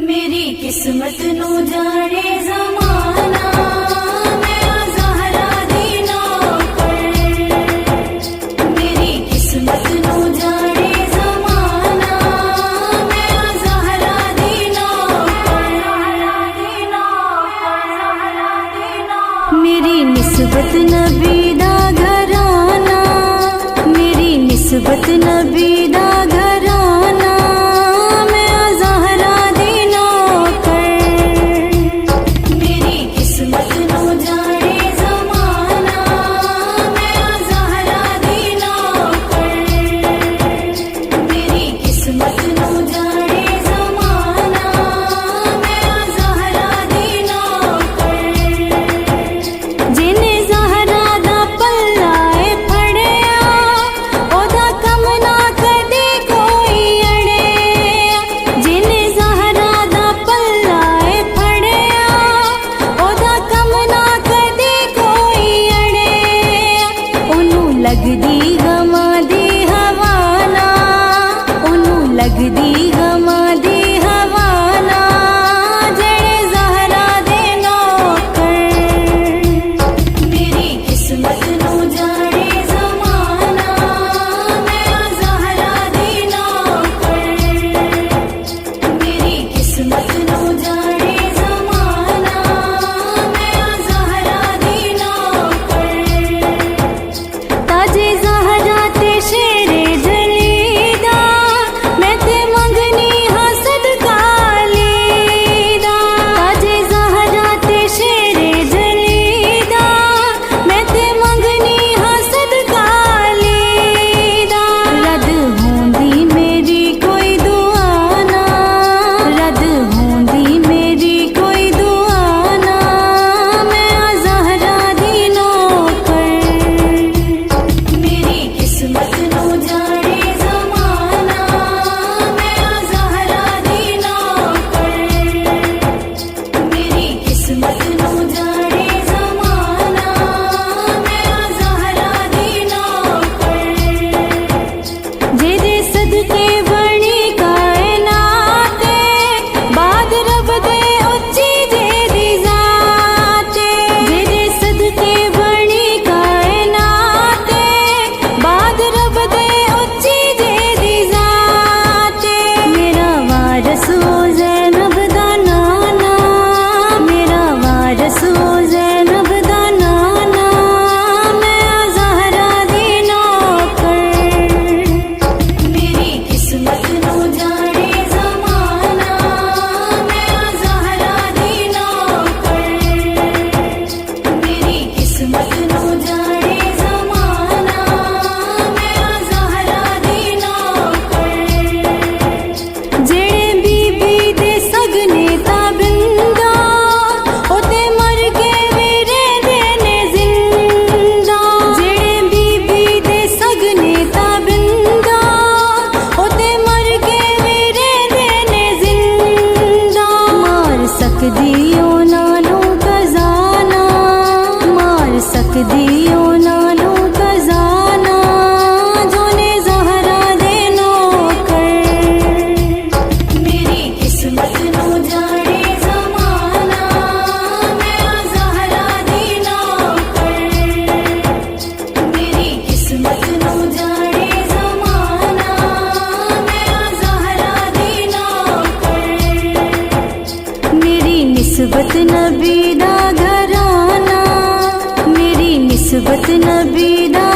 मेरी किस्मत नू जाने ज़माना, मैं ज़हरा दी नौकर। मेरी किस्मत नू जाने ज़माना, मैं ज़हरा दी नौकर। मेरी निस्बत नबी दा घराना, मेरी निस्बत नबी दा घराना, मैं ज़हरा दी नौकर। मेरी किस्मत नू जाने ज़माना, मैं ज़हरा दी नौकर। मेरी किस्मत नू जाने ज़माना, मैं ज़हरा दी नौकर। जिने ज़हरा दा पल्ला ए फड़िया, ओदा कम ना कदी कोई अड़िया। जिने ज़हरा दा पल्ला ए फड़िया, ओदा कम ना कदी कोई अड़िया। ओनू लगदी गमां दी हवाना, ओनू लगदी गमां दी हवाना, जेड़े ज़हरा दे नौकर। मेरी किस्मत नू जाने ज़माना, मैं ज़हरा दी नौकर। मेरी किस्मत नू जाने ज़माना, मैं ज़हरा दी नौकर। ताजे ज़हरा ते शेरे जलीदा, मैं ते मंगनी हाँ सदका लीदा। ताजे ज़हरा ते शेरे जलीदा, मैं ते मंगनी हाँ सदका लीदा। रद होंदी मेरी कोई दुआ ना, रद होंदी मेरी कोई दुआ ना, मैं ज़हरा दी नौकर। मेरी किस्मत नू जाने ज़माना, मैं ज़हरा दी नौकर। मेरी किस्मत नू जाने ज़माना, मैं ज़हरा दी नौकर। जेदे सदके बनी कायनात, बाद रब दे उच्ची जेदी ज़ात। जेदे सदके बनी कायनात, बाद रब दे उच्ची जेदी ज़ात। मेरा वारस हो ज़ैनब दा नाना, मेरा वारस हो ज़ैनब दा नाना, मैं ज़हरा दी नौकर। मेरी किस्मत नू जाने ज़माना, मैं ज़हरा दी नौकर। मेरी किस्मत नू जाने ज़माना, मैं ज़हरा दी नौकर। जेड़े बीबी दे सगने ताबिंदा, ओते मर के भी रेंदे ने जिंदा। जेड़े बीबी दे सगने ताबिंदा, ओते मर के भी रेंदे ने जिंदा। मार सकदी ओनानू खजाना, मार सकदी ओनानू खजाना, जोने ज़हरा दे नौकर। मेरी किस्मत नू जाने ज़माना, मैं ज़हरा दी नौकर। मेरी किस्मत नू जाने ज़माना, मैं ज़हरा दी नौकर। मेरी निस्बत नबी दा घराना, मेरी निस्बत नबी दा